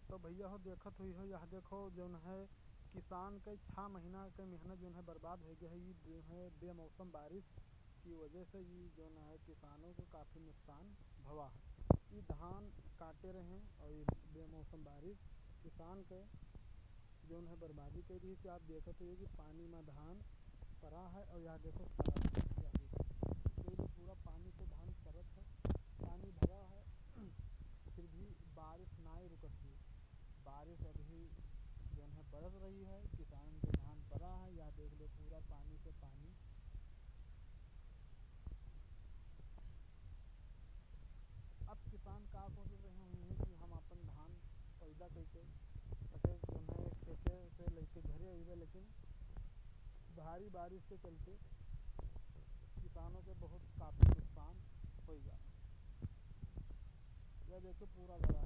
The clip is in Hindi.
तो भैया हो देखत हुई हो यह देखो जौन है किसान के 6 महीना के मेहनत जो है बर्बाद हो गया है। ये जो है बेमौसम बारिश की वजह से ये जो है किसानों को काफ़ी नुकसान भवा है। ये धान काटे रहे और ये बेमौसम बारिश किसान के जो है बर्बादी कर रही से। आप देखते हो कि पानी में धान पड़ा है और यहाँ देखो सरत है, यहाँ देखो तो पूरा पानी से धान सरत है, पानी भरा है। फिर भी बारिश ना ही रुकत हुई, बारिश अभी जो है बरस रही है, किसान के धान पड़ा है, यहाँ देख लो पूरा पानी से पानी। अब किसान का कोशिश रहे होंगे कि हम अपन धान पैदा करके सके जो है खेते से लेके घरे अइबे, लेकिन भारी बारिश के चलते किसानों के बहुत काफ़ी नुकसान हो जाए। यह देखो पूरा गड़ा